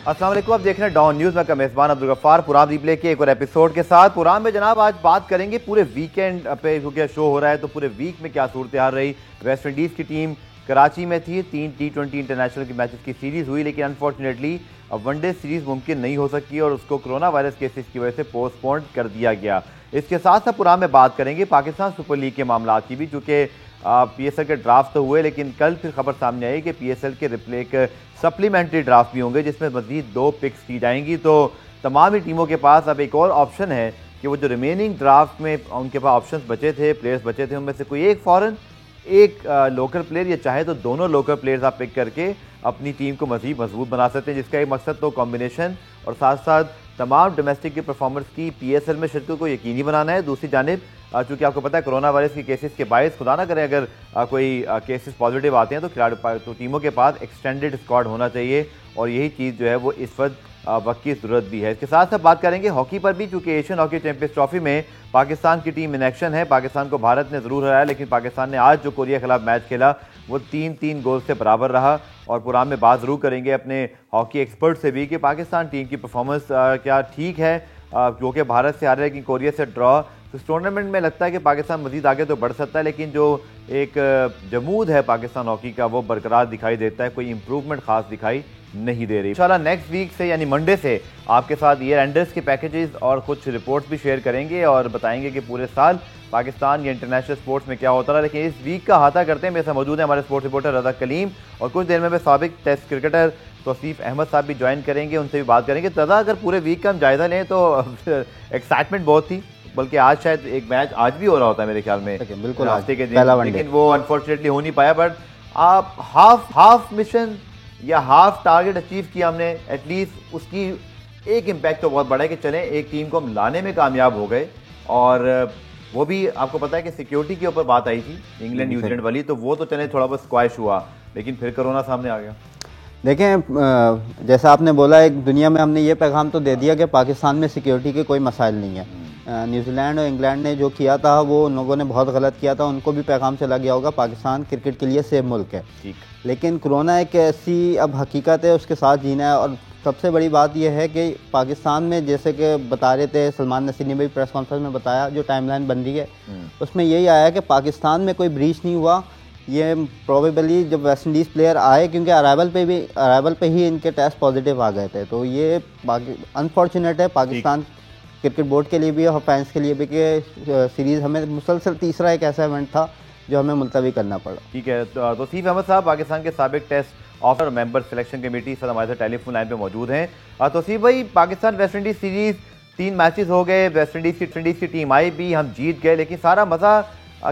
अस्सलाम वालेकुम, आप देख रहे हैं डॉन न्यूज़ में का मेज़बान अब्दुल गफ्फार पुराम रिप्ले के एक और एपिसोड के साथ। पुराम में जनाब आज बात करेंगे पूरे वीकेंड पे क्योंकि शो हो रहा है तो पूरे वीक में क्या सूरत हाल रही। वेस्ट इंडीज़ की टीम कराची में थी, 3 T20 इंटरनेशनल की मैचेस की सीरीज़ हुई, लेकिन अनफॉर्चुनेटली अब वनडे सीरीज़ मुमकिन नहीं हो सकी और उसको कोरोना वायरस केसेस की वजह से पोस्टपोन कर दिया गया। इसके साथ साथ पुराम में बात करेंगे पाकिस्तान सुपर लीग के मामला की भी, चूँकि PSL के ड्राफ्ट तो हुए लेकिन कल फिर खबर सामने आई कि PSL के रिप्ले एक सप्लीमेंट्री ड्राफ्ट भी होंगे जिसमें मज़ीद 2 पिक्स की जाएंगी। तो तमाम ही टीमों के पास अब एक और ऑप्शन है कि वो जो रिमेनिंग ड्राफ्ट में उनके पास ऑप्शंस बचे थे, प्लेयर्स बचे थे, उनमें से कोई एक फ़ॉरेन एक लोकल प्लेयर या चाहे तो दोनों लोकल प्लेयर्स आप पिक करके अपनी टीम को मज़ीद मजबूत बना सकते हैं, जिसका एक मकसद तो कॉम्बिनेशन और साथ साथ तमाम डोमेस्टिक के परफॉर्मर्स की PSL में शिरकत को यकीनी बनाना है। दूसरी जानिब चूँकि आपको पता है कोरोना वायरस के केसेस के बायस खुदा ना करें अगर कोई केसेस पॉजिटिव आते हैं तो खिलाड़ी तो टीमों के पास एक्सटेंडेड स्क्वाड होना चाहिए और यही चीज़ जो है वो इस वक्त की ज़रूरत भी है। इसके साथ साथ बात करेंगे हॉकी पर भी, चूँकि एशियन हॉकी चैंपियंस ट्रॉफी में पाकिस्तान की टीम इन एक्शन है। पाकिस्तान को भारत ने ज़रूर हराया लेकिन पाकिस्तान ने आज जो कोरिया के खिलाफ मैच खेला वो 3-3 गोल से बराबर रहा। और पुरान में बात ज़रूर करेंगे अपने हॉकी एक्सपर्ट से भी कि पाकिस्तान टीम की परफॉर्मेंस क्या ठीक है, क्योंकि भारत से हारे लेकिन कोरिया से ड्रॉ। तो इस टूर्नामेंट में लगता है कि पाकिस्तान मज़ीद आगे तो बढ़ सकता है, लेकिन जो एक जमूद है पाकिस्तान हॉकी का वो बरकरार दिखाई देता है, कोई इंप्रूवमेंट खास दिखाई नहीं दे रही। इंशाल्लाह नेक्स्ट वीक से यानी मंडे से आपके साथ ईयर एंडर्स के पैकेजेस और कुछ रिपोर्ट्स भी शेयर करेंगे और बताएंगे कि पूरे साल पाकिस्तान या इंटरनेशनल स्पोर्ट्स में क्या होता रहा। लेकिन इस वीक का अहाता करते हैं मेरे साथ मौजूद है हमारे स्पोर्ट्स रिपोर्टर रज़ा कलीम और कुछ देर में साबिक टेस्ट क्रिकेटर तौसीफ अहमद साहब भी ज्वाइन करेंगे, उनसे भी बात करेंगे। रज़ा, अगर पूरे वीक का हम जायज़ा लें तो एक्साइटमेंट बहुत थी, बल्कि आज शायद एक मैच आज भी हो रहा होता है मेरे ख्याल में, बिल्कुल हफ्ते के दिन, लेकिन वो अनफॉर्चुनेटली हो नहीं पाया। बट आप हाफ मिशन या हाफ टारगेट अचीव किया हमने, एटलीस्ट उसकी एक इम्पैक्ट तो बहुत बड़ा है कि चलें एक टीम को हम लाने में कामयाब हो गए। और वो भी आपको पता है कि सिक्योरिटी के ऊपर बात आई थी इंग्लैंड न्यूजीलैंड वाली, तो वो तो चले थोड़ा बहुत स्क्वाश हुआ लेकिन फिर कोरोना सामने आ गया। देखें, जैसा आपने बोला एक दुनिया में हमने ये पैगाम तो दे दिया कि पाकिस्तान में सिक्योरिटी के कोई मसाइल नहीं है। न्यूजीलैंड और इंग्लैंड ने जो किया था वो उन लोगों ने बहुत गलत किया था, उनको भी पैगाम चला गया होगा पाकिस्तान क्रिकेट के लिए सेफ मुल्क है। ठीक, लेकिन कोरोना एक ऐसी अब हकीकत है, उसके साथ जीना है। और सबसे बड़ी बात यह है कि पाकिस्तान में जैसे कि बता रहे थे सलमान नसीर ने भी प्रेस कॉन्फ्रेंस में बताया, जो टाइमलाइन बन रही है उसमें यही आया कि पाकिस्तान में कोई ब्रीच नहीं हुआ। ये प्रोबेबली जब वेस्ट इंडीज़ प्लेयर आए, क्योंकि अराइवल पे ही इनके टेस्ट पॉजिटिव आ गए थे, तो ये अनफॉर्चुनेट है पाकिस्तान क्रिकेट बोर्ड के लिए भी और फैंस के लिए भी कि सीरीज़ हमें मुसलसल तीसरा एक ऐसा इवेंट था जो हमें मुलतवी करना पड़ा। ठीक है, तो तौसीफ अहमद साहब पाकिस्तान के साबिक test offer member selection committee sir हमारे साथ टेलीफोन लाइन पे मौजूद हैं। तौसीफ भाई, Pakistan West Indies series 3 matches हो गए, वेस्ट इंडीज़ की टीम आई भी, हम जीत गए, लेकिन सारा मज़ा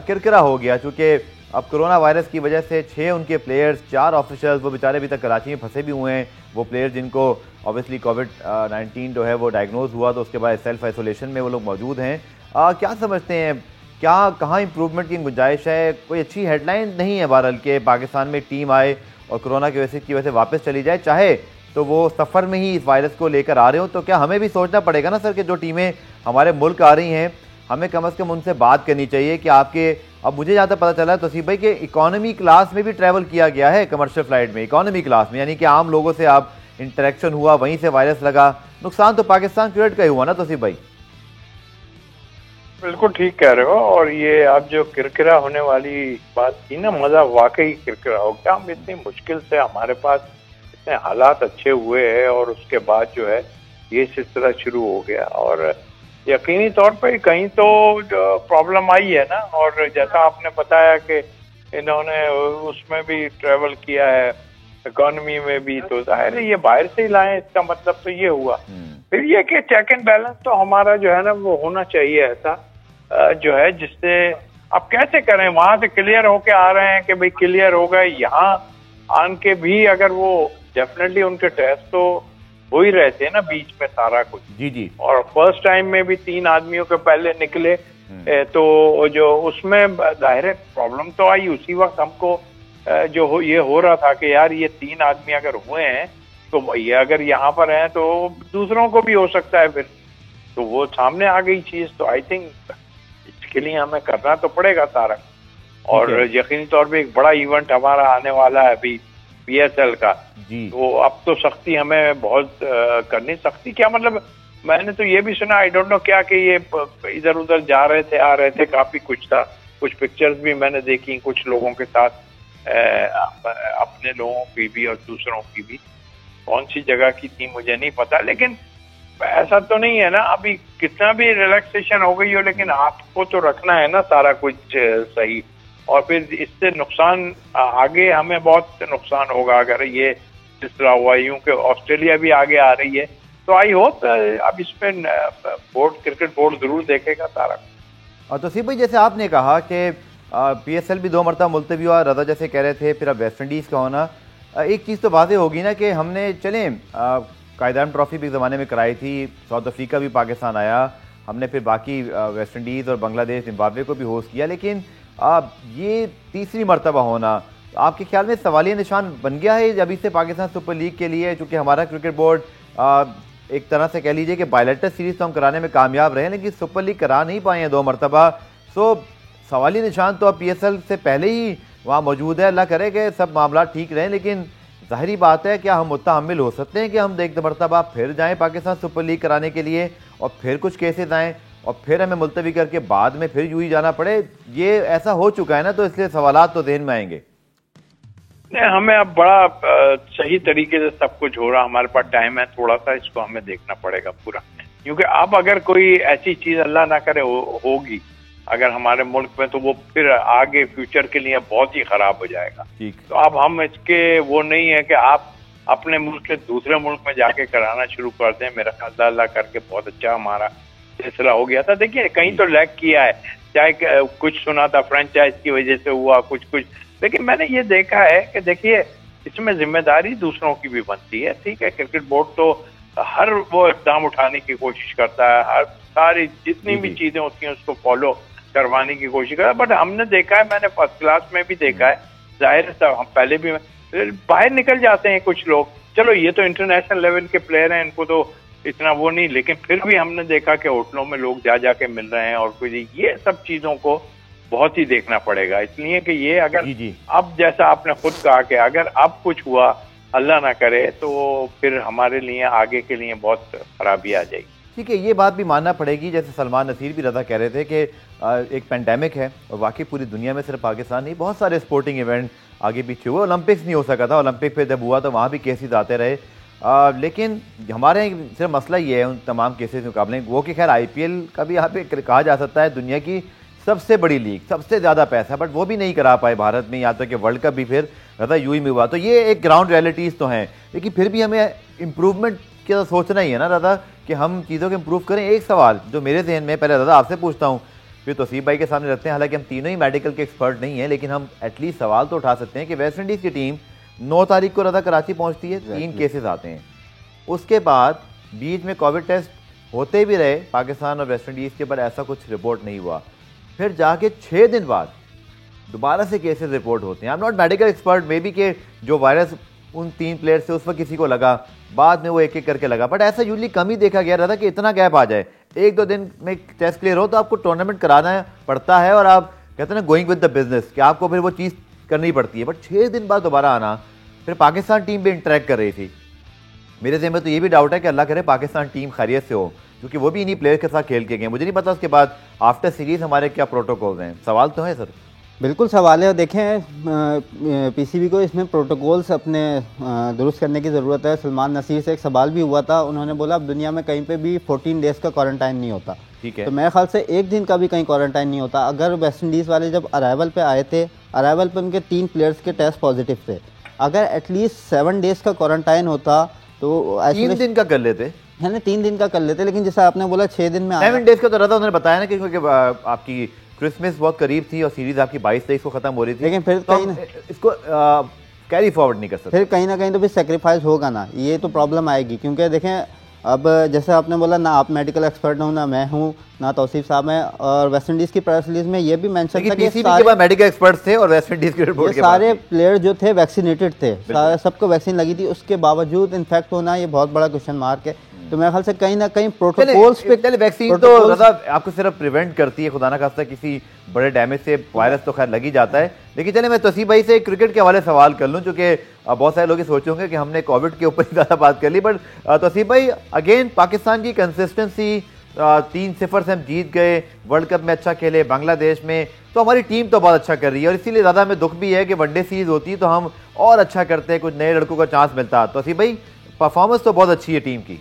किरकिरा हो गया क्योंकि अब कोरोना वायरस की वजह से 6 उनके प्लेयर्स, 4 ऑफिशियल्स वो बेचारे अभी तक कराची में फंसे भी हुए हैं। वो प्लेयर जिनको ऑब्वियसली कोविड-19 जो है वो डायग्नोज हुआ तो उसके बाद सेल्फ आइसोलेशन में वो लोग मौजूद हैं। क्या समझते हैं, क्या कहाँ इंप्रूवमेंट की गुंजाइश है? कोई अच्छी हेडलाइन नहीं है बहरहाल के पाकिस्तान में टीम आए और कोरोना की वजह से वापस चली जाए, चाहे तो वो सफ़र में ही इस वायरस को लेकर आ रहे हो। तो क्या हमें भी सोचना पड़ेगा ना सर कि जो टीमें हमारे मुल्क आ रही हैं हमें कम अज़ कम उनसे बात करनी चाहिए कि आपके, अब मुझे ज़्यादा पता चला है तौसीफ भाई कि इकोनॉमी क्लास में भी ट्रैवल किया गया है, कमर्शियल फ्लाइट में इकोनॉमी क्लास में, यानी कि आम लोगों से आप इंटरेक्शन हुआ, वहीं से वायरस लगा। नुकसान तो पाकिस्तान क्रिकेट का ही हुआ ना तौसीफ भाई? बिल्कुल ठीक कह रहे हो। और ये आप जो किरकिरा होने वाली बात की ना, मजा वाकई किरकिरा हो गया। हम इतनी मुश्किल से, हमारे पास इतने हालात अच्छे हुए हैं और उसके बाद जो है ये सिलसिला शुरू हो गया और यकीनी तौर पे कहीं तो प्रॉब्लम आई है ना। और जैसा आपने बताया कि इन्होंने उसमें भी ट्रेवल किया है, इकोनॉमी में भी, तो जाहिर है ये बाहर से ही लाए, इसका मतलब तो ये हुआ। फिर ये कि चेक एंड बैलेंस तो हमारा जो है ना वो होना चाहिए ऐसा जो है जिससे अब कैसे करें, वहां से क्लियर होके आ रहे हैं कि भाई क्लियर हो गए, यहाँ आन के भी अगर वो डेफिनेटली उनके टेस्ट तो हो ही रहे थे ना बीच में सारा कुछ। जी। और फर्स्ट टाइम में भी 3 आदमियों के पहले निकले, तो जो उसमें जाहिर है प्रॉब्लम तो आई उसी वक्त हमको, जो ये हो रहा था कि यार ये 3 आदमी अगर हुए हैं तो ये अगर यहाँ पर हैं तो दूसरों को भी हो सकता है फिर, तो वो सामने आ गई चीज। तो आई थिंक इसके लिए हमें करना तो पड़ेगा सारा। और यकीनी तौर पे एक बड़ा इवेंट हमारा आने वाला है अभी PSL का। जी। तो अब तो सख्ती हमें बहुत करनी, सख्ती क्या मतलब, मैंने तो ये भी सुना, आई डोंट नो क्या, कि ये इधर उधर जा रहे थे आ रहे थे, काफी कुछ था, कुछ पिक्चर्स भी मैंने देखी कुछ लोगों के साथ, अपने लोगों की भी और दूसरों की भी। कौन सी जगह की थी मुझे नहीं पता, लेकिन ऐसा तो नहीं है ना, अभी कितना भी रिलैक्सेशन हो गई हो, लेकिन आपको तो रखना है ना सारा कुछ सही, और फिर इससे नुकसान आगे हमें बहुत नुकसान होगा अगर ये जिस तरह हुआ। यूं कि ऑस्ट्रेलिया भी आगे आ रही है, तो आई होप अब इसमें बोर्ड, क्रिकेट बोर्ड जरूर देखेगा सारा। और तौसीफ भाई, जैसे आपने कहा कि PSL भी 2 मरतबा मुलतवी हुआ, रजा जैसे कह रहे थे, फिर अब वेस्ट इंडीज़ का होना, एक चीज़ तो वाज़ेह होगी ना कि हमने चलें कायदान ट्रॉफी भी ज़माने में कराई थी, साउथ अफ्रीका भी पाकिस्तान आया, हमने फिर बाकी वेस्ट इंडीज़ और बांग्लादेश, जिम्बाब्वे को भी होस्ट किया, लेकिन ये तीसरी मरतबा होना आपके ख्याल में सवालिया निशान बन गया है अभी से पाकिस्तान सुपर लीग के लिए? चूँकि हमारा क्रिकेट बोर्ड एक तरह से कह लीजिए कि बायलैटरल सीरीज तो हम कराने में कामयाब रहे, लेकिन सुपर लीग करा नहीं पाए हैं 2 मरतबा। सो सवालिया निशान तो अब PSL से पहले ही वहाँ मौजूद है। अल्लाह करे कि सब मामला ठीक रहें, लेकिन ज़ाहिरी बात है क्या हम मुतहम्मिल हो सकते हैं कि हम एक मरतबा फिर जाएँ पाकिस्तान सुपर लीग कराने के लिए, और फिर कुछ केसेस आएँ और फिर हमें मुलतवी करके बाद में फिर यूं ही जाना पड़े? ये ऐसा हो चुका है ना, तो इसलिए सवालात तो ज़हन में आएंगे। नहीं, हमें अब बड़ा सही तरीके से सब कुछ हो रहा, हमारे पास टाइम है थोड़ा सा, इसको हमें देखना पड़ेगा पूरा, क्योंकि अब अगर कोई ऐसी चीज अल्लाह ना करे होगी अगर हमारे मुल्क में, तो वो फिर आगे फ्यूचर के लिए बहुत ही खराब हो जाएगा। तो अब हम इसके वो नहीं है कि आप अपने मुल्क से दूसरे मुल्क में जाके कराना शुरू कर दें। मेरा ख्याल अल्लाह करके बहुत अच्छा हमारा सिलसिला हो गया था। देखिए कहीं तो लैग किया है, चाहे कुछ सुना था फ्रेंचाइज की वजह से हुआ कुछ, लेकिन मैंने ये देखा है कि देखिए इसमें जिम्मेदारी दूसरों की भी बनती है। ठीक है, क्रिकेट बोर्ड तो हर वो इक़दाम उठाने की कोशिश करता है, हर सारी जितनी भी चीजें होती हैं उसको फॉलो करवाने की कोशिश करता है, बट हमने देखा है, मैंने फर्स्ट क्लास में भी देखा है, जाहिर है हम पहले भी बाहर निकल जाते हैं कुछ लोग, चलो ये तो इंटरनेशनल लेवल के प्लेयर हैं, इनको तो इतना वो नहीं, लेकिन फिर भी हमने देखा कि होटलों में लोग जा के मिल रहे हैं और कुछ, ये सब चीजों को बहुत ही देखना पड़ेगा। इसलिए कि ये अगर अब जैसा आपने खुद कहा कि अगर अब कुछ हुआ अल्लाह ना करे, तो फिर हमारे लिए आगे के लिए बहुत खराबी आ जाएगी। ठीक है, ये बात भी मानना पड़ेगी, जैसे सलमान नसीर भी रजा कह रहे थे कि एक पेंडेमिक है और वाकई पूरी दुनिया में, सिर्फ पाकिस्तान नहीं, बहुत सारे स्पोर्टिंग इवेंट आगे पीछे हुए। ओलंपिक्स नहीं हो सका था, ओलंपिक पे जब हुआ तो वहाँ भी केसेस आते रहे, लेकिन हमारे सिर्फ मसला ये है उन तमाम केसेस के मुकाबले वो कि खैर IPL का भी यहाँ पे कहा जा सकता है दुनिया की सबसे बड़ी लीग, सबसे ज़्यादा पैसा, बट वो भी नहीं करा पाए भारत में, यहाँ तक कि वर्ल्ड कप भी फिर रजा यूं ही में हुआ। तो ये एक ग्राउंड रियलिटीज़ तो हैं, लेकिन फिर भी हमें इम्प्रूवमेंट का सोचना ही है ना रजा, कि हम चीज़ों को इम्प्रूव करें। एक सवाल जो मेरे जहन में, पहले रजा आपसे पूछता हूँ फिर तौसीफ भाई के सामने रखते हैं, हालांकि हम तीनों ही मेडिकल के एक्सपर्ट नहीं हैं, लेकिन हम एटलीस्ट सवाल तो उठा सकते हैं कि वेस्ट इंडीज़ की टीम 9 तारीख को रजा कराची पहुँचती है, 3 केसेस आते हैं, उसके बाद बीच में कोविड टेस्ट होते भी रहे पाकिस्तान और वेस्ट इंडीज़ के, पर ऐसा कुछ रिपोर्ट नहीं हुआ, फिर जाके 6 दिन बाद दोबारा से केसेस रिपोर्ट होते हैं। I am not medical expert, may be के जो वायरस उन 3 प्लेयर्स से उस वक्त किसी को लगा, बाद में वो एक एक करके लगा, बट ऐसा यूजली कम ही देखा गया रहता कि इतना गैप आ जाए, 1-2 दिन में टेस्ट क्लियर हो तो आपको टूर्नामेंट कराना पड़ता है, और आप कहते हैं ना गोइंग विद द बिजनेस, कि आपको फिर वो चीज़ करनी पड़ती है, बट 6 दिन बाद दोबारा आना। फिर पाकिस्तान टीम भी इंटरेक्ट कर रही थी, मेरे ज़हन में तो ये भी डाउट है कि अल्लाह करे पाकिस्तान टीम खैरियत से हो, क्योंकि वो भी इन्हीं प्लेयर के साथ खेल के गए। मुझे नहीं पता उसके बाद आफ्टर सीरीज हमारे क्या प्रोटोकॉल्स हैं, सवाल तो है सर। बिल्कुल सवाल है, और देखें PCB को इसमें प्रोटोकॉल्स अपने दुरुस्त करने की ज़रूरत है। सलमान नसीर से एक सवाल भी हुआ था, उन्होंने बोला अब दुनिया में कहीं पे भी 14 डेज़ का क्वारंटाइन नहीं होता। ठीक है, तो मेरे ख्याल से 1 दिन का भी कहीं क्वारंटाइन नहीं होता। अगर वेस्ट इंडीज़ वाले जब अराइवल पे आए थे, अराइवल पे उनके 3 प्लेयर्स के टेस्ट पॉजिटिव थे, अगर एटलीस्ट 7 डेज़ का क्वारंटाइन होता तो 3 दिन का कर लेते, है ना, 3 दिन का कर लेते, लेकिन जैसा आपने बोला 6 दिन में 7 डेज का तो रहता। उन्होंने बताया ना कि क्योंकि आपकी क्रिसमस बहुत करीब थी और सीरीज आपकी 22 तारीख को खत्म हो रही थी, लेकिन फिर तो इसको कैरी फॉरवर्ड नहीं कर सकते। फिर कहीं ना कहीं तो भी सेक्रीफाइस होगा ना, ये तो प्रॉब्लम आएगी। क्योंकि देखें अब जैसे आपने बोला ना, आप मेडिकल एक्सपर्ट हूँ ना मैं हूँ ना तौसीफ साहब हैं, और वेस्ट इंडीज़ की प्रेस रिलीज में ये भी मेंशन था कि सारे मेडिकल एक्सपर्ट्स थे और वेस्ट इंडीज़ की रिपोर्ट के सारे प्लेयर जो थे वैक्सीनेटेड थे, सबको वैक्सीन लगी थी, उसके बावजूद इन्फेक्ट होना ये बहुत बड़ा क्वेश्चन मार्क है। तो मेरे ख्याल से कहीं ना कहीं प्रोटोकॉल्स पे वैक्सीन तो रजा आपको सिर्फ प्रिवेंट करती है, खुदा ना खास्ता किसी बड़े डैमेज से वायरस तो खैर लग ही जाता है। लेकिन चले मैं तौसीफ भाई से क्रिकेट के हवाले सवाल कर लूं, चूंकि बहुत सारे लोग ये सोचे होंगे कि हमने कोविड के ऊपर ही ज़्यादा बात कर ली, बट तौसीफ भाई अगेन पाकिस्तान की कंसिस्टेंसी 3-0 से हम जीत गए, वर्ल्ड कप में अच्छा खेले, बांग्लादेश में तो हमारी टीम तो बहुत अच्छा कर रही है और इसीलिए ज़्यादा हमें दुख भी है कि वनडे सीरीज होती है तो हम और अच्छा करते हैं, कुछ नए लड़कों का चांस मिलता। तो तौसीफ भाई परफॉर्मेंस तो बहुत अच्छी है टीम की।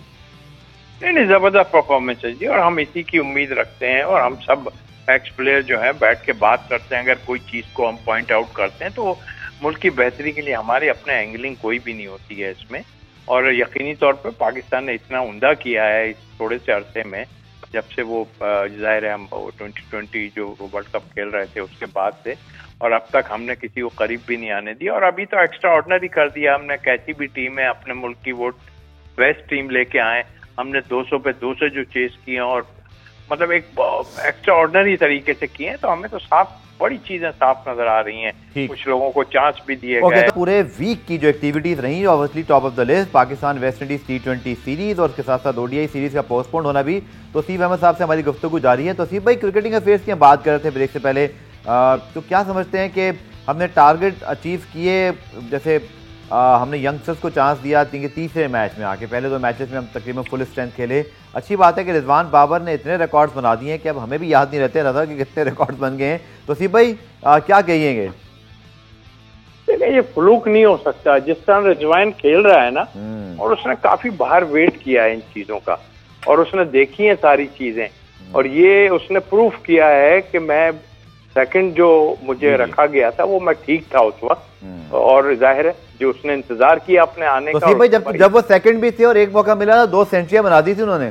नहीं, जबरदस्त परफॉर्मेंस है जी, और हम इसी की उम्मीद रखते हैं और हम सब एक्स प्लेयर जो है बैठ के बात करते हैं। अगर कोई चीज़ को हम पॉइंट आउट करते हैं तो मुल्क की बेहतरी के लिए हमारे अपने एंगलिंग कोई भी नहीं होती है इसमें। और यकीनी तौर पे पाकिस्तान ने इतना उम्दा किया है इस थोड़े से अरसे में, जब से वो जाहिर है हम 2020 जो वर्ल्ड कप खेल रहे थे उसके बाद से, और अब तक हमने किसी को करीब भी नहीं आने दिया। और अभी तो एक्स्ट्रा ऑर्डिनरी कर दिया हमने, कैसी भी टीम है अपने मुल्क की वो बेस्ट टीम लेके आए, हमने 200 पे 200 जो चेस किए और मतलब एक एक्स्ट्रा ऑर्डिनरी तरीके से किए हैं, तो हमें तो साफ बड़ी चीजें साफ नजर आ रही हैं। कुछ लोगों को चांस भी दिए गए। तो पूरे वीक की जो एक्टिविटीज रही, obviously top of the list Pakistan West Indies T20 series और उसके साथ साथ ODI सीरीज का पोस्टपोन होना भी। तो तौसीफ अहमद साहब से हमारी गुफ्तगू जारी है। तौसीफ भाई क्रिकेटिंग अफेयर्स की हम बात कर रहे थे ब्रेक से पहले, तो क्या समझते हैं कि हमने टारगेट अचीव किए? जैसे हमने यंगस्टर्स को चांस दिया तीसरे मैच में आके, पहले 2 मैचेस में हम तकरीबन फुल स्ट्रेंथ खेले। अच्छी बात है कि रिजवान बाबर ने इतने रिकॉर्ड्स बना दिए हैं कि अब हमें भी याद नहीं रहते रजा कि कितने रिकॉर्ड्स बन गए हैं। तो तौसीफ भाई क्या कहिएंगे? ये फ्लूक नहीं हो सकता, जिस तरह रिजवान खेल रहा है ना, और उसने काफी बाहर वेट किया है इन चीजों का और उसने देखी है सारी चीजें, और ये उसने प्रूफ किया है कि मैं सेकंड जो मुझे रखा गया था वो मैं ठीक था उस वक्त, और जाहिर है जो उसने इंतजार किया अपने आने का। भाई जब वो सेकंड भी थे और एक मौका मिला 2 सेंचुरियां बना दी थी उन्होंने।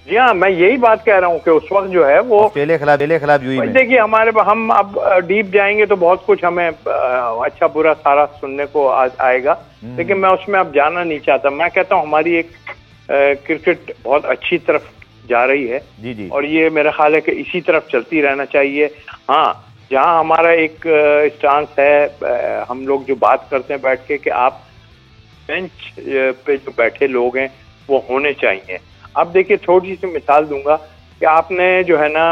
जी हाँ, मैं यही बात कह रहा हूँ कि उस वक्त जो है वो खिलाफ देखिए हमारे हम अब डीप जाएंगे तो बहुत कुछ हमें अच्छा बुरा सारा सुनने को आएगा, लेकिन मैं उसमें अब जाना नहीं चाहता। मैं कहता हूँ हमारी एक क्रिकेट बहुत अच्छी तरफ जा रही है जी। और ये मेरा ख्याल है कि इसी तरफ चलती रहना चाहिए। हाँ, जहाँ हमारा एक स्टांस है, हम लोग जो बात करते हैं बैठ के कि आप बेंच पे जो बैठे लोग हैं वो होने चाहिए। अब देखिए थोड़ी सी मिसाल दूंगा कि आपने जो है ना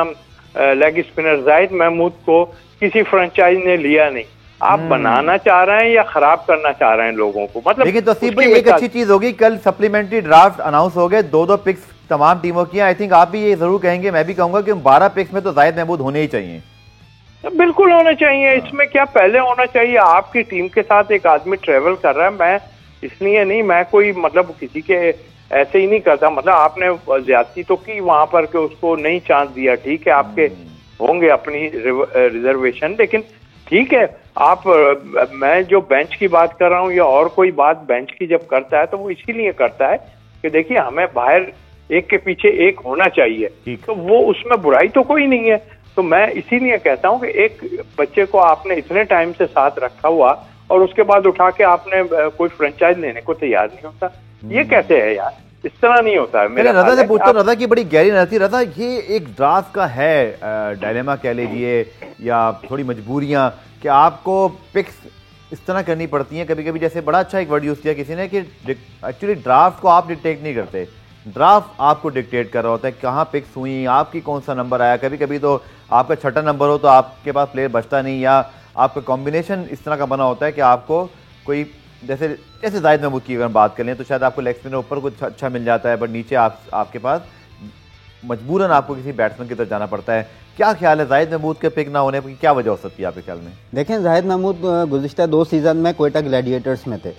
लेग स्पिनर जाहिद महमूद को किसी फ्रेंचाइज ने लिया नहीं, आप बनाना चाह रहे हैं या खराब करना चाह रहे हैं लोगों को? मतलब देखिए तौसीफ भाई एक अच्छी चीज होगी, कल सप्लीमेंट्री ड्राफ्ट अनाउंस हो गए, 2-2 पिक्स तमाम टीमों की। आई थिंक आप भी ये जरूर कहेंगे, मैं भी कहूंगा कि 12 पिक्स में तो जाहिद महमूद होने ही चाहिए। बिल्कुल होना चाहिए, इसमें क्या पहले होना चाहिए। आपकी टीम के साथ एक आदमी ट्रेवल कर रहा है, मैं इसलिए नहीं, मैं कोई मतलब किसी के ऐसे ही नहीं करता, मतलब आपने ज्यादती तो की वहां पर कि उसको नहीं चांस दिया, ठीक है, आपके होंगे अपनी रिजर्वेशन, लेकिन ठीक है आप मैं जो बेंच की बात कर रहा हूँ या और कोई बात बेंच की जब करता है तो वो इसीलिए करता है कि देखिए हमें बाहर एक के पीछे एक होना चाहिए, तो वो उसमें बुराई तो कोई नहीं है। तो मैं इसीलिए कहता हूँ कि एक बच्चे को आपने इतने टाइम से साथ रखा हुआ और उसके बाद उठा के आपने कोय फ्रेंचाइज लेने को तैयार नहीं होता, ये कैसे है यार? इस तरह नहीं होता है। मेरा रजा से पूछता हूँ, रजा की बड़ी गहरी नजर, रजा ये एक ड्राफ्ट का है डायलेमा कह लीजिए या थोड़ी मजबूरियां कि आपको पिक्स इस तरह करनी पड़ती हैं कभी कभी। जैसे बड़ा अच्छा एक वर्ड यूज किया किसी ने कि एक्चुअली ड्राफ्ट को आप डिक्टेट नहीं करते, ड्राफ्ट आपको डिक्टेट कर रहा होता है कहाँ पिक्स हुई, आपकी कौन सा नंबर आया। कभी कभी तो आपका छठा नंबर हो तो आपके पास प्लेयर बचता नहीं, या आपका कॉम्बिनेशन इस तरह का बना होता है कि आपको कोई जैसे जाहिद महमूद की अगर बात कर लें तो शायद आपको लेग स्पिनर ऊपर कुछ अच्छा मिल जाता है, बट नीचे आपके पास मजबूरन आपको किसी बैट्समैन की तरफ जाना पड़ता है। क्या ख्याल है जाहिद महमूद के पिक ना होने की क्या वजह हो सकती है आपके ख्याल में? देखें, जाहिद महमूद गुज़िश्ता 2 सीज़न में कोयटा ग्लैडिएटर्स में थे,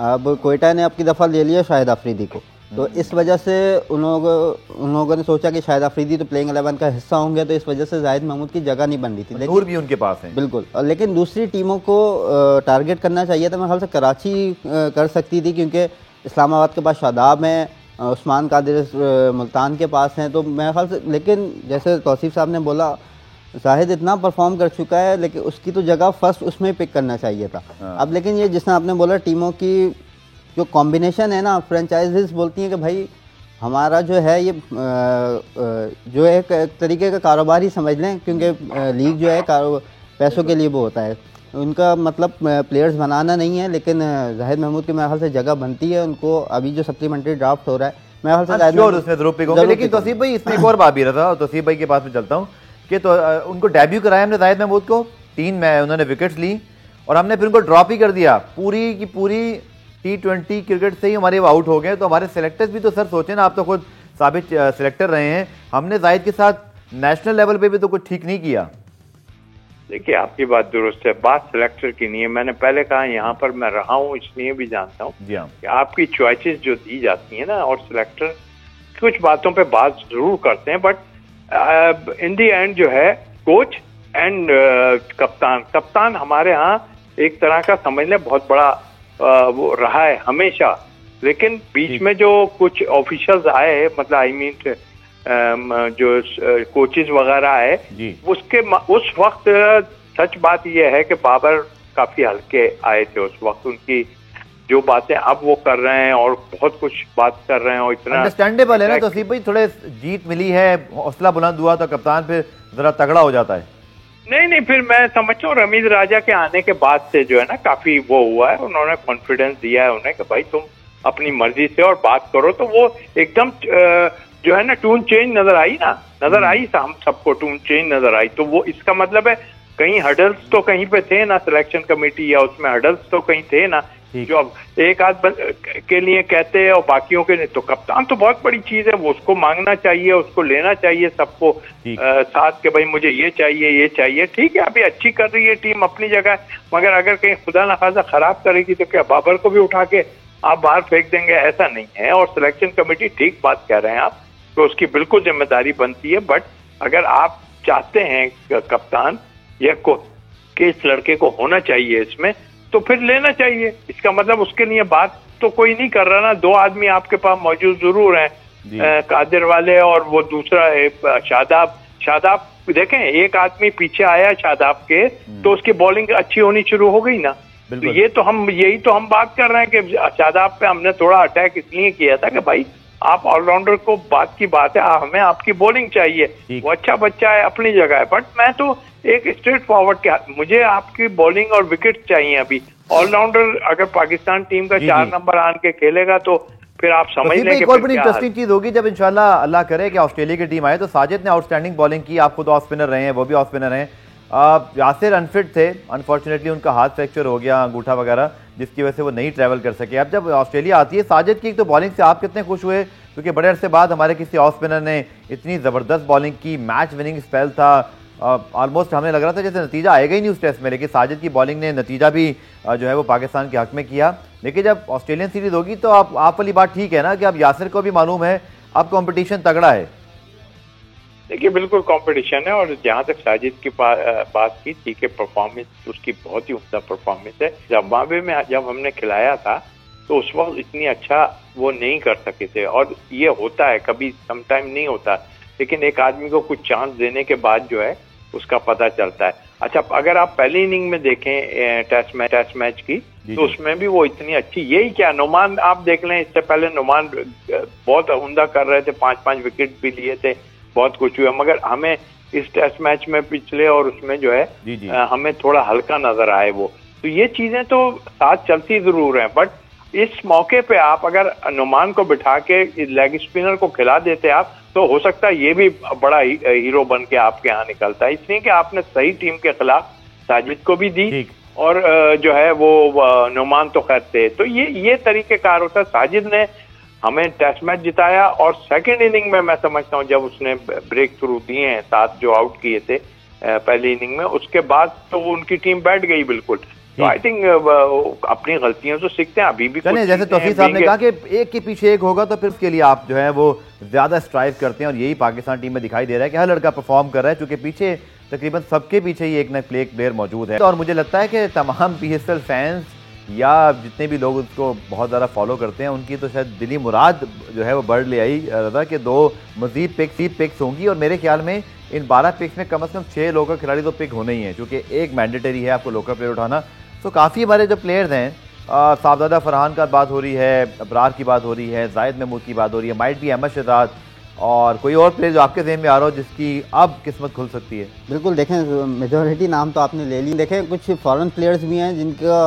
अब कोयटा ने आपकी दफ़ा ले लिया शाहिद अफरीदी को, तो इस वजह से उन लोगों ने सोचा कि शाहिद अफरीदी तो प्लेइंग 11 का हिस्सा होंगे, तो इस वजह से जाहिद महमूद की जगह नहीं बन रही थी। नूर भी उनके पास है बिल्कुल, लेकिन दूसरी टीमों को टारगेट करना चाहिए था। मेरे ख्याल से कराची कर सकती थी क्योंकि इस्लामाबाद के पास शादाब हैं, उस्मान कादिर मुल्तान के पास हैं, तो मेरे ख्याल से, लेकिन जैसे तौसीफ साहब ने बोला जाहिद इतना परफॉर्म कर चुका है, लेकिन उसकी तो जगह फर्स्ट उसमें पिक करना चाहिए था। अब लेकिन ये जिसने आपने बोला टीमों की जो कॉम्बिनेशन है ना, फ्रेंचाइजीज बोलती हैं कि भाई हमारा जो है ये जो एक तरीके का कारोबार ही समझ लें, क्योंकि लीग जो है पैसों के लिए वो होता है, उनका मतलब प्लेयर्स बनाना नहीं है। लेकिन जाहिद महमूद के मेरे ख्याल से जगह बनती है उनको। अभी जो सप्लीमेंट्री ड्राफ्ट हो रहा है मैं श्योर उसमें जरूर पिक होंगे। लेकिन तौसीफ भाई इसमें एक और बात भी रहा था, और तौसीफ भाई के पास में चलता हूँ कि तो उनको डेब्यू कराया हमने जाहिद महमूद को, 3 में उन्होंने विकेट्स ली और हमने फिर उनको ड्रॉप ही कर दिया। पूरी की पूरी T20 क्रिकेट से ही हमारे वो आउट हो गए। तो हमारे सिलेक्टर्स भी तो सर सोचें ना, आप तो खुद साबित सिलेक्टर रहे हैं, हमने जाहिद के साथ नेशनल लेवल पे भी तो कुछ ठीक नहीं किया। देखिए आपकी बात दुरुस्त है, बात सिलेक्टर की नहीं है। मैंने पहले कहा यहाँ पर मैं रहा हूँ इसलिए भी जानता हूँ कि आपकी चॉइसेस जो दी जाती है ना, और सिलेक्टर कुछ बातों पे बात जरूर करते हैं, बट इन दी एंड जो है कोच एंड कप्तान हमारे यहाँ एक तरह का समझ लें बहुत बड़ा वो रहा है हमेशा। लेकिन बीच में जो कुछ ऑफिशियल्स आए, मतलब आई मीन जो कोचेस वगैरह है, उसके उस वक्त सच बात यह है कि बाबर काफी हल्के आए थे उस वक्त। उनकी जो बातें अब वो कर रहे हैं और बहुत कुछ बात कर रहे हैं, और इतना अंडरस्टैंडेबल है ना तौसीफ भाई, थोड़े जीत मिली है, हौसला बुलंद हुआ तो कप्तान फिर जरा तगड़ा हो जाता है। नहीं, फिर मैं समझता हूँ रमीज राजा के आने के बाद से जो है ना काफी वो हुआ है, उन्होंने कॉन्फिडेंस दिया है उन्हें कि भाई तुम अपनी मर्जी से और बात करो। तो वो एकदम जो है ना टून चेंज नजर आई हम सबको टून चेंज नजर आई। तो वो इसका मतलब है कहीं हडल्स तो कहीं पे थे ना, सिलेक्शन कमेटी या उसमें हडल्स तो कहीं थे ना, जो अब एक आध के लिए कहते हैं और बाकियों के नहीं। तो कप्तान तो बहुत बड़ी चीज है, वो उसको मांगना चाहिए, उसको लेना चाहिए सबको साथ के भाई मुझे ये चाहिए। ठीक है, अभी अच्छी कर रही है टीम अपनी जगह, मगर अगर कहीं खुदा न खासा खराब करेगी तो क्या बाबर को भी उठा के आप बाहर फेंक देंगे? ऐसा नहीं है। और सिलेक्शन कमेटी ठीक बात कह रहे हैं आप, तो उसकी बिल्कुल जिम्मेदारी बनती है। बट अगर आप चाहते हैं कप्तान या कि इस लड़के को होना चाहिए इसमें, तो फिर लेना चाहिए। इसका मतलब उसके लिए बात तो कोई नहीं कर रहा ना, 2 आदमी आपके पास मौजूद जरूर हैं, कादिर वाले और वो दूसरा है शादाब। देखें, एक आदमी पीछे आया शादाब के, तो उसकी बॉलिंग अच्छी होनी शुरू हो गई ना। तो यही तो हम बात कर रहे हैं कि शादाब पे हमने थोड़ा अटैक इसलिए किया था कि भाई आप ऑलराउंडर को, बात की बात है, हमें आपकी बॉलिंग चाहिए। वो अच्छा बच्चा है अपनी जगह है, बट मैं तो एक स्ट्रेट फॉरवर्ड के, मुझे आपकी बॉलिंग और विकेट चाहिए। अभी ऑलराउंडर अगर पाकिस्तान टीम का 4 नंबर आन के खेलेगा तो फिर आप समझ लें। एक और बड़ी इंटरेस्टिंग चीज होगी जब इंशाल्लाह अल्लाह करे कि ऑस्ट्रेलिया की टीम आए, तो साजिद ने आउटस्टैंडिंग बॉलिंग की। आप खुद ऑफ स्पिनर रहे हैं, वो भी ऑफ स्पिनर हैं। यासिर अनफिट थे, अनफॉर्चुनेटली उनका हाथ फ्रैक्चर हो गया, अंगूठा वगैरह, जिसकी वजह से वो नहीं ट्रैवल कर सके। अब जब ऑस्ट्रेलिया आती है, साजिद की तो बॉलिंग से आप कितने खुश हुए? क्योंकि बड़े अरसे बाद हमारे किसी ऑफ स्पिनर ने इतनी ज़बरदस्त बॉलिंग की, मैच विनिंग स्पेल था, ऑलमोस्ट हमें लग रहा था जैसे नतीजा आएगा ही नहीं उस टेस्ट में। लेकिन साजिद की बॉलिंग ने नतीजा भी जो है वो पाकिस्तान के हक में किया। लेकिन जब ऑस्ट्रेलियन सीरीज होगी तो आप वाली बात ठीक है ना कि अब यासिर को भी मालूम है अब कंपटीशन तगड़ा है। देखिए बिल्कुल कंपटीशन है, और जहाँ तक साजिद की बात की, ठीक है, परफॉर्मेंस उसकी बहुत ही उम्दा परफॉर्मेंस है। जिम्बाब्वे में जब हमने खिलाया था तो उस वक्त इतनी अच्छा वो नहीं कर सके थे, और ये होता है कभी समटाइम नहीं होता, लेकिन एक आदमी को कुछ चांस देने के बाद जो है उसका पता चलता है। अच्छा, अगर आप पहली इनिंग में देखें टेस्ट मैच की, तो उसमें भी वो इतनी अच्छी, यही क्या नुमान आप देख लें, इससे पहले नुमान बहुत उम्दा कर रहे थे, 5-5 विकेट भी लिए थे, बहुत कुछ हुआ, मगर हमें इस टेस्ट मैच में पिछले और उसमें जो है हमें थोड़ा हल्का नजर आए वो। तो ये चीजें तो साथ चलती जरूर हैं, बट इस मौके पे आप अगर नुमान को बिठा के लेग स्पिनर को खिला देते आप, तो हो सकता है ये भी बड़ा हीरो बन के आपके यहाँ निकलता है। इसलिए कि आपने सही टीम के खिलाफ साजिद को भी दी, और जो है वो नुमान तो खैर थे। तो ये तरीकेकार होता है। साजिद ने हमें टेस्ट मैच जिताया, और सेकंड इनिंग में मैं समझता हूँ जब उसने ब्रेक थ्रू दिए हैं, 7 जो आउट किए थे पहली इनिंग में, उसके बाद तो उनकी टीम बैठ गई बिल्कुल। तो आई थिंक अपनी गलतियों से सीखते हैं। अभी भी जैसे तौसीफ साहब ने कहा कि एक के पीछे एक होगा, तो फिर उसके लिए आप जो है वो ज्यादा स्ट्राइव करते हैं, और यही पाकिस्तान टीम में दिखाई दे रहा है कि हर लड़का परफॉर्म कर रहा है, क्योंकि पीछे तकरीबन सबके पीछे ही एक न एक प्लेयर मौजूद है। और मुझे लगता है कि तमाम PSL फैंस या जितने भी लोग उसको बहुत ज़्यादा फॉलो करते हैं, उनकी तो शायद दिली मुराद जो है वो बढ़ ले आई रहा कि 2 मजीद पिक्स होंगी, और मेरे ख्याल में इन 12 पिक्स में कम से कम 6 लोकल खिलाड़ी तो पिक होने ही हैं, क्योंकि एक मैंडेटरी है आपको लोकल प्लेयर उठाना। तो काफ़ी हमारे जो प्लेयर्स हैं, साहबजादा फरहान का बात हो रही है, अबरार की बात हो रही है, जाहिद महमूद की बात हो रही है, माइट भी अहमद शहजाद, और कोई और प्लेयर जो आपके ज़हन में आ रहा हो जिसकी अब किस्मत खुल सकती है? बिल्कुल, देखें मेजॉरिटी नाम तो आपने ले ली। देखें कुछ फॉरेन प्लेयर्स भी हैं जिनका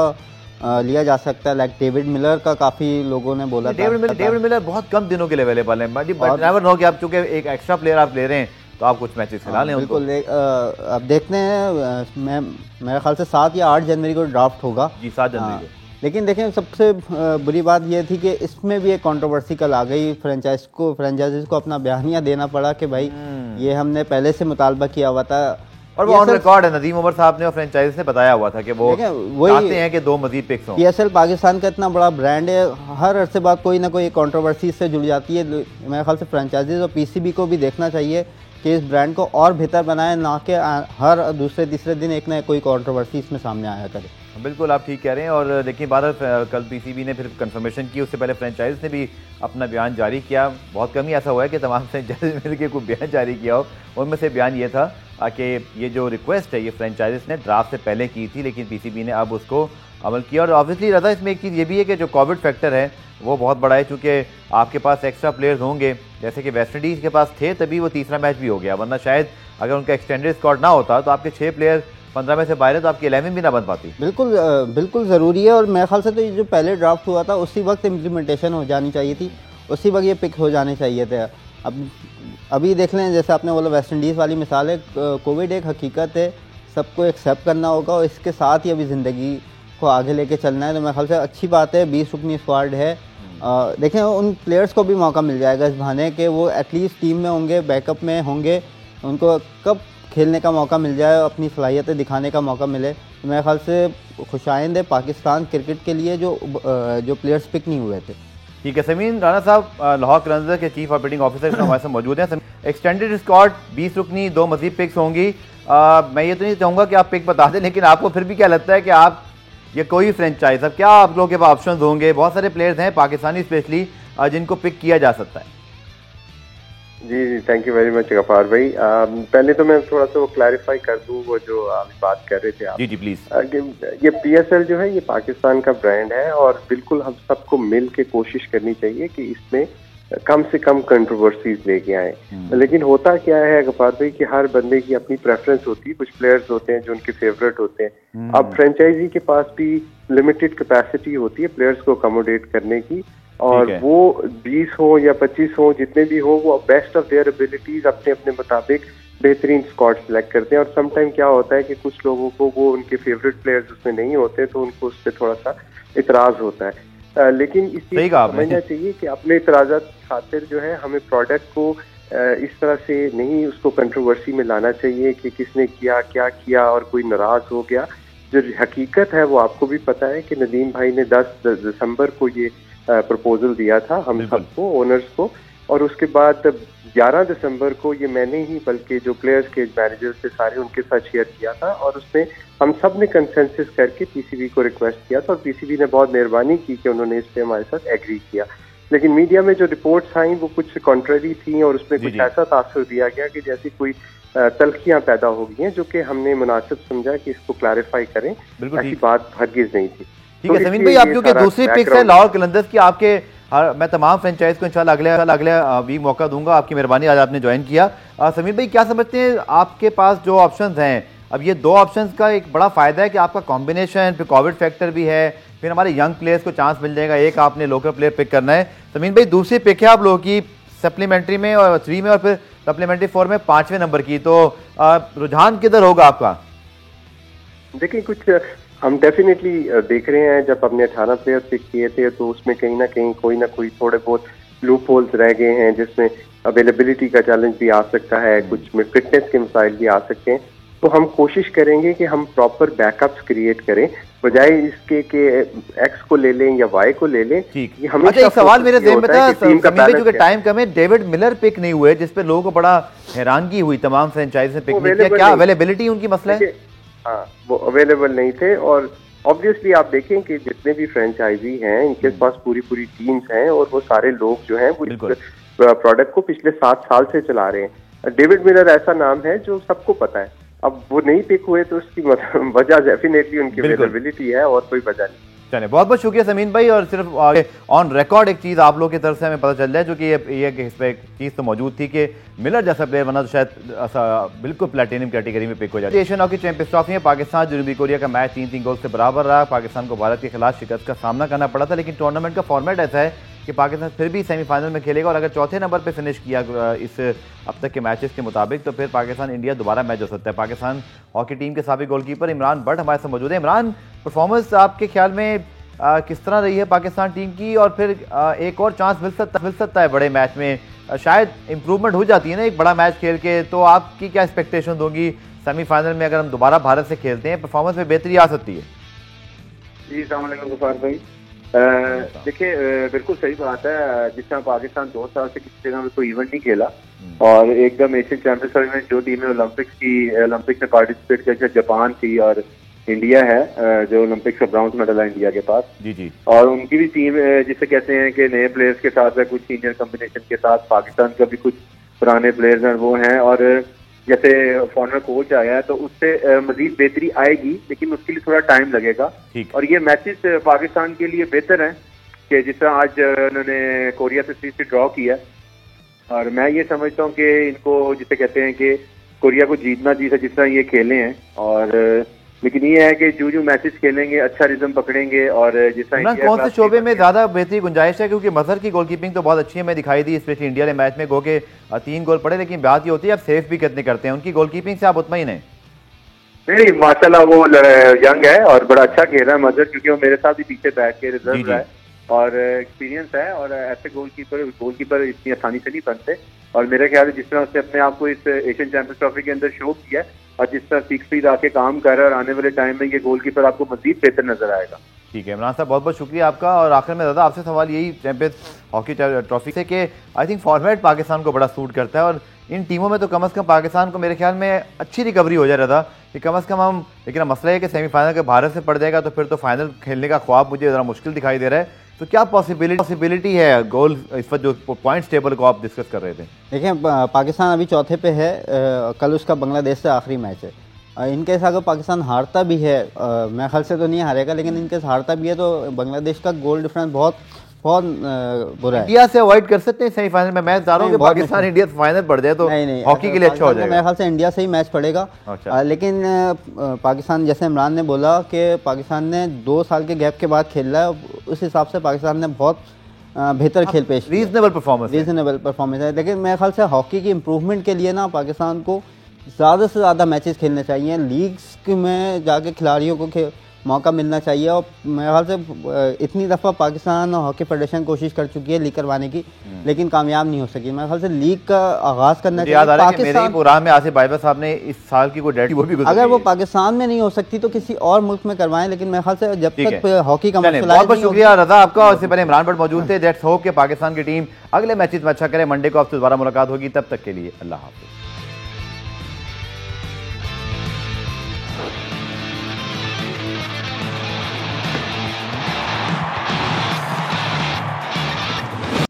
लिया जा सकता है। लाइक डेविड मिलर का काफ़ी लोगों ने बोला था। डेविड मिलर बहुत कम दिनों के लिए अवेलेबल है, बट नेवर नो कि आप चूंकि एक एक्स्ट्रा प्लेयर आप ले रहे हैं तो आप कुछ मैचेस खिला लें। बिल्कुल। अब देखते हैं, मेरे ख्याल से 7 या 8 जनवरी को ड्राफ्ट होगा जी, 7 जनवरी को। लेकिन देखें, सबसे बुरी बात यह थी कि इसमें भी एक कंट्रोवर्सी कल आ गई। फ्रेंचाइजीज को अपना बयानिया देना पड़ा कि भाई ये हमने पहले से मुतालबा किया हुआ था, और वो ऑन रिकॉर्ड है। नदीम उमर साहब ने और फ्रेंचाइजी ने बताया हुआ था कि वो चाहते हैं कि 2 मजीद पिक्स हों। PSL पाकिस्तान का इतना बड़ा ब्रांड है, हर अरसे बाद कोई ना कोई कंट्रोवर्सी इससे जुड़ जाती है। मेरे ख्याल से फ्रेंचाइजीज और PCB को भी देखना चाहिए कि इस ब्रांड को और बेहतर बनाए, ना कि हर दूसरे तीसरे दिन एक ना कोई कंट्रोवर्सी इसमें सामने आया करे। बिल्कुल, आप ठीक कह रहे हैं। और देखिए, बार कल PCB ने फिर कंफर्मेशन की, उससे पहले फ्रेंचाइज ने भी अपना बयान जारी किया। बहुत कम ही ऐसा हुआ है कि तमाम फ्रेंचाइज मिल के कोई बयान जारी किया हो। उनमें से बयान ये था कि ये जो रिक्वेस्ट है ये फ्रेंचाइज ने ड्राफ्ट से पहले की थी, लेकिन PCB ने अब उसको अमल किया। और ऑब्वियसली रजा, इसमें एक चीज़ ये भी है कि जो कोविड फैक्टर है वो बहुत बड़ा है, क्योंकि आपके पास एक्स्ट्रा प्लेयर्स होंगे, जैसे कि वेस्ट इंडीज़ के पास थे, तभी वो तीसरा मैच भी हो गया। वरना शायद अगर उनका एक्सटेंडेड स्क्वाड ना होता तो आपके 6 प्लेयर 15 में से बाहर है तो आपकी 11 भी ना बन पाती। बिल्कुल ज़रूरी है। और मेरे ख्याल से तो ये जो पहले ड्राफ्ट हुआ था उसी वक्त इम्प्लीमेंटेशन हो जानी चाहिए थी, उसी वक्त ये पिक हो जाने चाहिए थे। अब अभी देख लें, जैसे आपने बोला वेस्ट इंडीज़ वाली मिसाल है, कोविड एक हकीकत है, सबको एक्सेप्ट करना होगा और इसके साथ ही अभी ज़िंदगी को आगे लेके चलना है। तो मेरे ख्याल से अच्छी बात है, 20 रुकनी स्क्वाड है। देखें, उन प्लेयर्स को भी मौका मिल जाएगा इस बहाने के वो एटलीस्ट टीम में होंगे, बैकअप में होंगे, उनको कब खेलने का मौका मिल जाए, अपनी सलाहियतें दिखाने का मौका मिले। तो मेरे ख्याल से खुशाइंद है पाकिस्तान क्रिकेट के लिए जो प्लेयर्स पिक नहीं हुए थे। ठीक है, समीन राणा साहब लाहौर कलंदर के चीफ ऑपरेटिंग ऑफिसर हमारे साथ मौजूद हैं। एक्सटेंडेड स्क्वाड 20 रुकनी, 2 मजीद पिक्स होंगी। मैं ये तो नहीं चाहूँगा कि आप पिक बता दें, लेकिन आपको फिर भी क्या लगता है कि आप ये कोई फ्रेंचाइज, अब क्या आप लोगों के पास ऑप्शन होंगे? बहुत सारे प्लेयर्स हैं पाकिस्तानी स्पेशली जिनको पिक किया जा सकता है। जी, thank you very much Ghaffar भाई। पहले तो मैं थोड़ा सा वो क्लैरिफाई कर दूं, वो जो आप बात कर रहे थे आप। जी प्लीज। ये PSL जो है ये पाकिस्तान का ब्रांड है और बिल्कुल हम सबको मिल के कोशिश करनी चाहिए कि इसमें कम से कम कंट्रोवर्सीज लेके आए। लेकिन होता क्या है गफार भाई कि हर बंदे की अपनी प्रेफरेंस होती है, कुछ प्लेयर्स होते हैं जो उनके फेवरेट होते हैं। अब फ्रेंचाइजी के पास भी लिमिटेड कैपेसिटी होती है प्लेयर्स को अकोमोडेट करने की, और वो 20 हो या 25 हो, जितने भी हो, वो बेस्ट ऑफ देयर एबिलिटीज अपने अपने मुताबिक बेहतरीन स्क्वाड सेलेक्ट करते हैं। और समटाइम क्या होता है कि कुछ लोगों को वो उनके फेवरेट प्लेयर्स उसमें नहीं होते तो उनको उस पर थोड़ा सा इतराज होता है। लेकिन इस चीज को समझना चाहिए कि अपने इतराजात खातिर जो है हमें प्रोडक्ट को इस तरह से नहीं उसको कंट्रोवर्सी में लाना चाहिए कि किसने किया क्या किया और कोई नाराज हो गया। जो हकीकत है वो आपको भी पता है कि नदीम भाई ने 10 दिसंबर को ये प्रपोजल दिया था हम सबको, ओनर्स को, और उसके बाद 11 दिसंबर को ये मैंने ही बल्कि जो प्लेयर्स के मैनेजर थे सारे उनके साथ शेयर किया था, और उसमें हम सब ने कंसेंसस करके PCB को रिक्वेस्ट किया था और PCB ने बहुत मेहरबानी की कि उन्होंने इस पे हमारे साथ एग्री किया। लेकिन मीडिया में जो रिपोर्ट्स आई वो कुछ कॉन्ट्ररी थी और उसमें कुछ ऐसा तासुर दिया गया कि जैसी कोई तलखियां पैदा हो गई हैं, जो कि हमने मुनासिब समझा कि इसको क्लैरिफाई करें। ऐसी बात हरगिज नहीं थी। ठीक है समीन भाई, आप जो कि दूसरी पिक्स है लाहौर कलंदर्स की, आपके मैं तमाम फ्रेंचाइज को इंशाल्लाह अगले वीक मौका दूंगा। आपकी मेहरबानी, आज आपने ज्वाइन किया। समीन भाई, क्या समझते हैं आपके पास जो ऑप्शंस हैं, अब ये 2 ऑप्शंस का एक बड़ा फायदा है कि आपका कॉम्बिनेशन, फिर कोविड फैक्टर भी है, फिर हमारे यंग प्लेयर्स को चांस मिल जाएगा, एक आपने लोकल प्लेयर पिक करना है। समीन भाई, दूसरी पिक है आप लोगों की सप्लीमेंट्री में और 3 में और फिर सप्लीमेंट्री 4 में 5वें नंबर की, तो रुझान किधर होगा आपका? देखिए, कुछ हम डेफिनेटली देख रहे हैं, जब हमने 18 प्लेयर पिक किए थे तो उसमें कहीं ना कोई थोड़े बहुत लूप होल्स रह गए हैं, जिसमें अवेलेबिलिटी का चैलेंज भी आ सकता है, कुछ में फिटनेस के मसाइल भी आ सकते हैं। तो हम कोशिश करेंगे कि हम प्रॉपर बैकअप्स क्रिएट करें, बजाय इसके कि एक्स को ले लें या वाई को ले लें। अच्छा, एक सवाल मेरे ज़हन में था, क्योंकि टाइम कम है, डेविड मिलर पिक नहीं हुए, जिसपे लोगों को बड़ा हैरानगी हुई, तमाम फ्रेंचाइज ने पिक नहीं किया, क्या अवेलेबिलिटी उनकी मसला है? हाँ, वो अवेलेबल नहीं थे, और ऑब्वियसली आप देखें कि जितने भी फ्रेंचाइजी हैं इनके पास पूरी टीम्स हैं, और वो सारे लोग जो हैं वो प्रोडक्ट को पिछले 7 साल से चला रहे हैं। डेविड मिलर ऐसा नाम है जो सबको पता है। अब वो नहीं पिक हुए तो उसकी वजह डेफिनेटली उनकी अवेलेबिलिटी है और कोई वजह नहीं। चलिए, बहुत बहुत शुक्रिया समीन भाई। और सिर्फ ऑन रिकॉर्ड एक चीज़ आप लोगों की तरफ से हमें पता चल जाए, जो कि ये इस पर एक चीज़ तो मौजूद थी कि मिलर जैसा प्लेयर बना तो शायद बिल्कुल प्लेटिनम कैटेगरी में पिक हो जाए। एशियन हॉकी चैंपियंस ट्रॉफी में पाकिस्तान जनूबी कोरिया का मैच 3-3 गोल से बराबर रहा। पाकिस्तान को भारत के खिलाफ शिकस्त का सामना करना पड़ा था, लेकिन टूर्नामेंट का फॉर्मेट ऐसा है कि पाकिस्तान फिर भी सेमीफाइनल में खेलेगा, और अगर चौथे नंबर पे फिनिश किया इस अब तक के मैचेस के मुताबिक, तो फिर पाकिस्तान इंडिया दोबारा मैच हो सकता है। पाकिस्तान हॉकी टीम के साबिक गोलकीपर इमरान बट हमारे साथ मौजूद है। इमरान, परफॉर्मेंस आपके ख्याल में किस तरह रही है पाकिस्तान टीम की, और फिर एक और चांस मिल सकता है बड़े मैच में, शायद इंप्रूवमेंट हो जाती है ना एक बड़ा मैच खेल के, तो आपकी क्या एक्सपेक्टेशन होगी सेमीफाइनल में अगर हम दोबारा भारत से खेलते हैं, परफॉर्मेंस में बेहतरी आ सकती है? जी अस्सलाम वालेकुम गफार भाई। देखिए बिल्कुल सही बात है। जिस तरह पाकिस्तान 2 साल से किसी जगह में कोई इवेंट नहीं खेला और एकदम एशियन चैंपियनशिप में जो टीमें ओलंपिक्स में पार्टिसिपेट करके जापान थी और इंडिया है जो ओलंपिक्स का ब्राउन्ज मेडल है इंडिया के पास। जी। और उनकी भी टीम जिसे कहते हैं कि नए प्लेयर्स के साथ है, कुछ सीनियर कॉम्बिनेशन के साथ। पाकिस्तान का भी कुछ पुराने प्लेयर्स हैं वो हैं, और जैसे फॉरनर कोच आया है तो उससे मजीद बेहतरी आएगी, लेकिन उसके लिए थोड़ा टाइम लगेगा। और ये मैचेस पाकिस्तान के लिए बेहतर हैं कि जिस तरह आज उन्होंने कोरिया से 3 ड्रॉ किया, और मैं ये समझता हूँ कि इनको जिसे कहते हैं कि कोरिया को जीतना चाहिए जिस तरह ये खेले हैं। और लेकिन ये है कि जो मैचेस खेलेंगे अच्छा रिदम पकड़ेंगे। और जिस तरह कौन से शोबे में ज्यादा बेहतरी गुंजाइश है, क्योंकि मजहर की गोलकीपिंग तो बहुत अच्छी है, मैं दिखाई दी स्पेशली इंडिया के मैच में, गो के 3 गोल पड़े, लेकिन बात ये होती है आप सेफ भी कितने करते हैं, उनकी गोलकीपिंग से आप मुतमईन हैं? नहीं माशाल्लाह वो यंग है और बड़ा अच्छा खेल रहा है मजहर, क्योंकि वो मेरे साथ ही पीछे बैठ के रिजर्व रहा है और एक्सपीरियंस है। और ऐसे गोलकीपर इतनी आसानी से नहीं बनते, और मेरे ख्याल है जिस तरह उसने अपने आप को इस एशियन चैंपियंस ट्रॉफी के अंदर शो किया और जिस तरह सीख स्पीड आके काम कर रहा है, और आने वाले टाइम में ये गोलकीपर आपको मजीद बेहतर नजर आएगा। ठीक है इमरान साहब, बहुत बहुत शुक्रिया आपका। और आखिर में दादा आपसे सवाल यही चैंपियंस हॉकी ट्रॉफी से कि आई थिंक फॉर्मेट पाकिस्तान को बड़ा सूट करता है, और इन टीमों में तो कम से कम पाकिस्तान को मेरे ख्याल में अच्छी रिकवरी हो जा रहा था कि कम से कम हम, लेकिन मसला है कि सेमीफाइनल के भारत से पड़ जाएगा तो फिर तो फाइनल खेलने का ख्वाब मुझे ज़रा मुश्किल दिखाई दे रहा है। तो क्या पॉसिबिलिटी है गोल इस वक्त जो पॉइंट्स टेबल को आप डिस्कस कर रहे थे? देखिए पाकिस्तान अभी चौथे पे है, कल उसका बांग्लादेश से आखिरी मैच है। इनके साथ अगर पाकिस्तान हारता भी है, मेरे ख्याल से तो नहीं हारेगा, लेकिन इनके हारता भी है तो बांग्लादेश का गोल डिफरेंस बहुत बुरा है। इंडिया से अवॉइड कर सकते हैं सेमीफाइनल में? मैं चाह रहा हूं कि पाकिस्तान इंडिया फाइनल पड़ जाए तो हॉकी के लिए अच्छा हो जाएगा। मेरे ख्याल से इंडिया से ही मैच पड़ेगा। लेकिन पाकिस्तान, जैसे इमरान ने बोला कि पाकिस्तान ने 2 साल के गैप के बाद खेल रहा है, उस हिसाब से पाकिस्तान ने बहुत बेहतर खेल पेश किया, रीजनेबल परफॉर्मेंस है। लेकिन मेरे ख्याल से हॉकी की इम्प्रूवमेंट के लिए ना पाकिस्तान को ज़्यादा से ज़्यादा मैचेस खेलने चाहिए, लीग्स में जाके खिलाड़ियों को मौका मिलना चाहिए। और मेरे ख्याल से इतनी दफ़ा पाकिस्तान हॉकी फेडरेशन कोशिश कर चुकी है लीग करवाने की, लेकिन कामयाब नहीं हो सकी। मेरे ख्याल से लीग का आगाज़ करना चाहिए। पाकिस्तान प्रोग्राम में आसिफ बाइबा साहब ने इस साल की कोई डेट वो भी अगर वो पाकिस्तान में नहीं हो सकती तो किसी और मुल्क में करवाएं, लेकिन मेरे ख्याल से जब तक हॉकी का मसला। बहुत बहुत शुक्रिया रजा आपका। इससे पहले इमरान भट्ट मौजूद थे। लेट्स होप कि पाकिस्तान की टीम अगले मैचेस में अच्छा करे। मंडे को आपसे दोबारा मुलाकात होगी, तब तक के लिए अल्लाह हाफिज़।